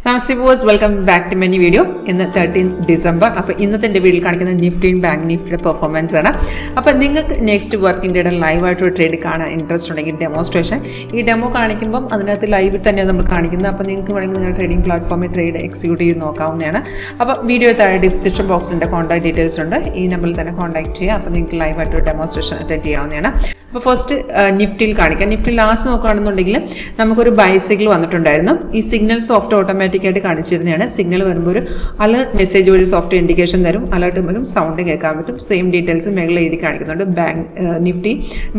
Namaste boss, welcome back to many video. ഇന്ന് 13 December. അപ്പോൾ ഇന്നത്തെ എൻ്റെ വീഡിയോയിൽ കാണിക്കുന്ന നിഫ്റ്റിയും ബാങ്ക് നിഫ്റ്റിയുടെ പെർഫോമൻസ് ആണ്. അപ്പോൾ നിങ്ങൾക്ക് നെക്സ്റ്റ് വർക്കിംഗ് ഡേയുടെ ലൈവായിട്ടൊരു ട്രേഡ് കാണാൻ ഇൻട്രസ്റ്റ് ഉണ്ടെങ്കിൽ ഡെമോൺസ്ട്രേഷൻ ഈ ഡെമോ കാണിക്കുമ്പം അതിനകത്ത് ലൈവിൽ തന്നെയാണ് നമ്മൾ കാണിക്കുന്നത്. അപ്പോൾ നിങ്ങൾക്ക് വേണമെങ്കിൽ നിങ്ങളുടെ ട്രേഡിംഗ് പ്ലാറ്റ്ഫോമിൽ ട്രേഡ് എക്സിക്യൂട്ട് ചെയ്ത് നോക്കാവുന്നതാണ്. അപ്പോൾ വീഡിയോ താഴെ ഡിസ്ക്രിപ്ഷൻ ബോക്സിൽ എൻ്റെ കോൺടാക്ട് ഡീറ്റെയിൽസ് ഉണ്ട്. ഈ നമ്പറിൽ തന്നെ കോൺടാക്ട് ചെയ്യുക. അപ്പോൾ നിങ്ങൾക്ക് ലൈവായിട്ടൊരു ഡെമോൺസ്ട്രേഷൻ അറ്റൻഡ് ചെയ്യാവുന്നതാണ്. അപ്പോൾ ഫസ്റ്റ് നിഫ്റ്റിയിൽ കാണിക്കാം. നിഫ്റ്റിയിൽ ലാസ്റ്റ് നോക്കുകയാണെന്നുണ്ടെങ്കിൽ നമുക്കൊരു ബൈസിക്കിൾ വന്നിട്ടുണ്ടായിരുന്നു. ഈ സിഗ്നൽ സോഫ്റ്റ് ഓട്ടോമാറ്റിക്കായിട്ട് കാണിച്ചിരുന്നതാണ്. സിഗ്നൽ വരുമ്പോൾ ഒരു അലേർട്ട് മെസ്സേജ് വഴി സോഫ്റ്റ് ഇൻഡിക്കേഷൻ തരും. അലേർട്ട് വരും, സൗണ്ട് കേൾക്കാൻ പറ്റും. സെയിം ഡീറ്റെയിൽസ് മേളിൽ എഴുതി കാണിക്കുന്നുണ്ട്. ബാങ്ക് നിഫ്റ്റി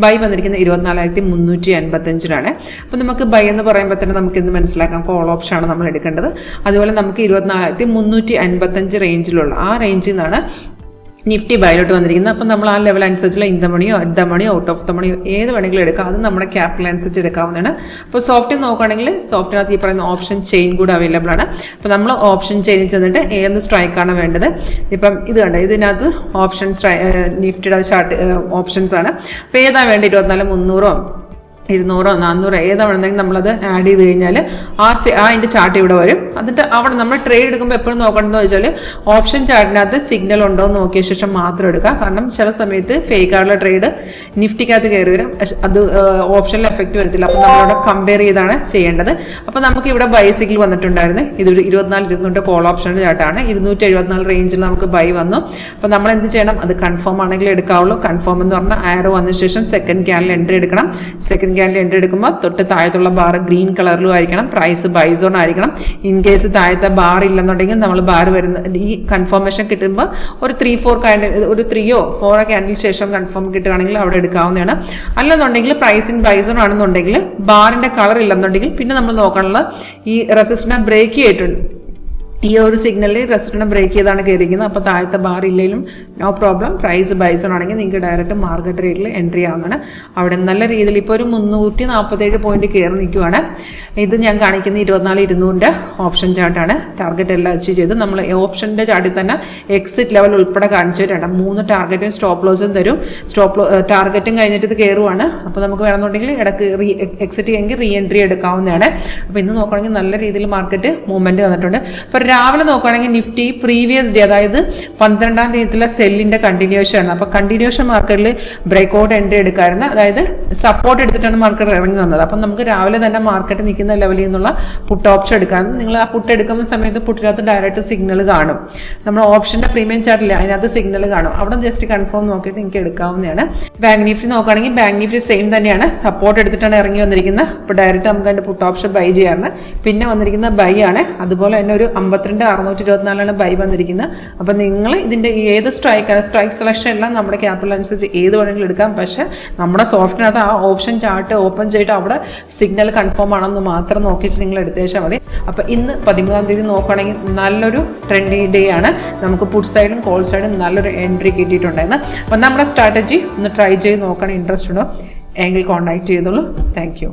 ബൈ വന്നിരിക്കുന്നത് 24,355 അപ്പോൾ നമുക്ക് ബൈ എന്ന് പറയുമ്പോൾ തന്നെ നമുക്ക് ഇന്ന് മനസ്സിലാക്കാം കോൾ ഓപ്ഷനാണ് നമ്മൾ എടുക്കേണ്ടത്. അതുപോലെ നമുക്ക് 24,355 റേഞ്ചിലുള്ള ആ റേഞ്ചിൽ നിന്നാണ് നിഫ്റ്റി ബൈലോട്ട് വന്നിരിക്കുന്നത്. അപ്പം നമ്മൾ ആ ലെവൽ അനുസരിച്ചുള്ള ഇൻ ദ മണിയോ അറ്റ് ദ മണിയോ ഔട്ട് ഓഫ് ദ മണിയോ ഏത് വേണമെങ്കിലും എടുക്കാം. അത് നമ്മുടെ ക്യാപിറ്റൽ അനുസരിച്ച് എടുക്കാവുന്നതാണ്. അപ്പോൾ സോഫ്റ്റ് നോക്കുകയാണെങ്കിൽ സോഫ്റ്റിനകത്ത് ഈ പറയുന്ന ഓപ്ഷൻ ചെയിൻ കൂടെ അവൈലബിൾ ആണ്. അപ്പോൾ നമ്മൾ ഓപ്ഷൻ ചെയിൻ ചെന്നിട്ട് ഏത് സ്ട്രൈക്കാണ് വേണ്ടത്. ഇപ്പം ഇത് കണ്ട ഇതിനകത്ത് ഓപ്ഷൻ നിഫ്റ്റിയുടെ ചാർട്ട് ഓപ്ഷൻസ് ആണ്. അപ്പോൾ ഏതാണ് വേണ്ടത്? 24,300 200 400 ഏതാണെന്നെങ്കിൽ നമ്മളത് ആഡ് ചെയ്ത് കഴിഞ്ഞാൽ അതിൻ്റെ ചാർട്ട് ഇവിടെ വരും. എന്നിട്ട് അവിടെ നമ്മൾ ട്രേഡ് എടുക്കുമ്പോൾ എപ്പോഴും നോക്കണമെന്ന് വെച്ചാൽ ഓപ്ഷൻ ചാർട്ടിനകത്ത് സിഗ്നൽ ഉണ്ടോ എന്ന് നോക്കിയ ശേഷം മാത്രം എടുക്കുക. കാരണം ചില സമയത്ത് ഫേക്ക് ആയിട്ടുള്ള ട്രേഡ് നിഫ്റ്റിക്കകത്ത് കയറി വരും. അത് ഓപ്ഷനിൽ എഫക്റ്റ് വരത്തില്ല. അപ്പോൾ നമ്മളവിടെ കമ്പയർ ചെയ്താണ് ചെയ്യേണ്ടത്. അപ്പോൾ നമുക്ക് ഇവിടെ ബൈ സിഗ്നൽ വന്നിട്ടുണ്ടായിരുന്നു. ഇത് 24,200 കോൾ ഓപ്ഷൻ്റെ ചാർട്ടാണ്. 274 റേഞ്ചിൽ നമുക്ക് ബൈ വന്നു. അപ്പോൾ നമ്മൾ എന്ത് ചെയ്യണം? അത് കൺഫേം ആണെങ്കിൽ എടുക്കാവുള്ളൂ. കൺഫേം എന്ന് പറഞ്ഞാൽ ആരോ വന്ന ശേഷം സെക്കൻഡ് ക്യാനിൽ എൻട്രി എടുക്കണം. സെക്കൻഡ് ക്യാനിൽ എൻട്രി എടുക്കുമ്പോൾ തൊട്ട് താഴത്തുള്ള ബാർ ഗ്രീൻ കളറിലും ആയിരിക്കണം. പ്രൈസ് ബൈസോൺ ആയിരിക്കണം. ഇൻ കേസ് താഴത്തെ ബാർ ഇല്ലെന്നുണ്ടെങ്കിൽ നമ്മൾ ബാർ വരുന്ന ഈ കൺഫർമേഷൻ കിട്ടുമ്പോൾ ഒരു 3-4 ക്യാൻഡിൽ ഒരു 3 or 4 ക്യാൻഡിൽ ശേഷം കൺഫേം കിട്ടുകയാണെങ്കിൽ അവിടെ എടുക്കാവുന്നതാണ്. അല്ലെന്നുണ്ടെങ്കിൽ പ്രൈസ് ഇൻ ബൈസോൺ ആണെന്നുണ്ടെങ്കിൽ ബാറിൻ്റെ കളർ ഇല്ലെന്നുണ്ടെങ്കിൽ പിന്നെ നമ്മൾ നോക്കാനുള്ള ഈ റെസിസ്റ്റൻസിനെ ബ്രേക്ക് ചെയ്തിട്ടുണ്ട്. ഈ ഒരു സിഗ്നലിൽ റെസിസ്റ്റൻസിനെ ബ്രേക്ക് ചെയ്താണ് കയറിയിരിക്കുന്നത്. അപ്പോൾ താഴത്തെ ബാർ ഇല്ലെങ്കിലും നോ പ്രോബ്ലം. പ്രൈസ് ബൈസൺ ആണെങ്കിൽ നിങ്ങൾക്ക് ഡയറക്റ്റ് മാർക്കറ്റ് റേറ്റിൽ എൻട്രി ആവുന്നതാണ്. അവിടെ നല്ല രീതിയിൽ ഇപ്പോൾ ഒരു 347 പോയിന്റ് കയറി നിൽക്കുവാണ്. ഇത് ഞാൻ കാണിക്കുന്ന 24,200 ഓപ്ഷൻ ചാർട്ടാണ്. ടാർഗറ്റ് എല്ലാം അച്ചീവ് ചെയ്ത് നമ്മൾ ഓപ്ഷൻ്റെ ചാർട്ടിൽ തന്നെ എക്സിറ്റ് ലെവൽ ഉൾപ്പെടെ കാണിച്ചിട്ടുണ്ട്. 3 ടാർഗറ്റും സ്റ്റോപ്പ് ലോസും തരും. ടാർഗറ്റും കഴിഞ്ഞിട്ട് ഇത് കയറുവാണ്. അപ്പോൾ നമുക്ക് വേണമെന്നുണ്ടെങ്കിൽ ഇടയ്ക്ക് എക്സിറ്റ് ചെയ്യുമെങ്കിൽ റീ എൻട്രി എടുക്കാവുന്നതാണ്. അപ്പോൾ ഇന്ന് നോക്കുകയാണെങ്കിൽ നല്ല രീതിയിൽ മാർക്കറ്റ് മൂവ്മെൻറ്റ് വന്നിട്ടുണ്ട്. അപ്പോൾ രാവിലെ നോക്കുകയാണെങ്കിൽ നിഫ്റ്റി പ്രീവിയസ് ഡേ അതായത് 12-ാം തീയതിയിലെ സെല്ലിൻ്റെ കണ്ടിന്യൂഷൻ ആണ്. അപ്പോൾ കണ്ടിന്യൂഷൻ മാർക്കറ്റിൽ ബ്രേക്ക്ഔട്ട് എൻട്രി എടുക്കാറുണ്ട്. അതായത് സപ്പോർട്ട് എടുത്തിട്ടാണ് മാർക്കറ്റ് ഇറങ്ങി വന്നത്. അപ്പം നമുക്ക് രാവിലെ തന്നെ മാർക്കറ്റ് നിൽക്കുന്ന ലെവലിൽ നിന്നുള്ള പുട്ട് ഓപ്ഷൻ എടുക്കാൻ നിങ്ങൾ ആ പുട്ട് എടുക്കുന്ന സമയത്ത് പുട്ടിനകത്ത് ഡയറക്റ്റ് സിഗ്നൽ കാണും. നമ്മൾ ഓപ്ഷൻ്റെ പ്രീമിയം ചാർട്ടിൽ അതിനകത്ത് സിഗ്നൽ കാണും. അവിടെ ജസ്റ്റ് കൺഫേം നോക്കിയിട്ട് നിങ്ങൾക്ക് എടുക്കാവുന്നതാണ്. ബാങ്ക് നിഫ്റ്റി നോക്കുകയാണെങ്കിൽ ബാങ്ക് നിഫ്റ്റി സെയിം തന്നെയാണ്. സപ്പോർട്ട് എടുത്തിട്ടാണ് ഇറങ്ങി വന്നിരിക്കുന്നത്. അപ്പോൾ ഡയറക്റ്റ് നമുക്ക് അതിൻ്റെ പുട്ട് ഓപ്ഷൻ ബൈ ചെയ്യാറുണ്ട്. പിന്നെ വന്നിരിക്കുന്ന ബൈ ആണ്. അതുപോലെ തന്നെ ഒരു 52,624 ബൈ വന്നിരിക്കുന്നത്. അപ്പോൾ നിങ്ങൾ ഇതിൻ്റെ ഏത് സ്ട്രൈക്ക് സെലക്ഷൻ എല്ലാം നമ്മുടെ ക്യാപിറ്റൽ അനുസരിച്ച് ഏത് വേണമെങ്കിലും എടുക്കാം. പക്ഷേ നമ്മുടെ സോഫ്റ്റിനകത്ത് ആ ഓപ്ഷൻ ചാർട്ട് ഓപ്പൺ ചെയ്തിട്ട് അവിടെ സിഗ്നൽ കൺഫേം ആണെന്ന് മാത്രം നോക്കിച്ച് നിങ്ങൾ എടുത്തേച്ചാൽ മതി. അപ്പോൾ ഇന്ന് 13-ാം തീയതി നോക്കുകയാണെങ്കിൽ നല്ലൊരു ട്രെൻഡിങ് ഡേ ആണ്. നമുക്ക് പുട്ട് സൈഡും കോൾ സൈഡും നല്ലൊരു എൻട്രി കിട്ടിയിട്ടുണ്ടായിരുന്നു. അപ്പോൾ നമ്മുടെ സ്ട്രാറ്റജി ഒന്ന് ട്രൈ ചെയ്ത് നോക്കാൻ ഇൻട്രസ്റ്റ് ഉണ്ടോ എങ്കിൽ കോൺടാക്ട് ചെയ്തോളൂ. Thank you.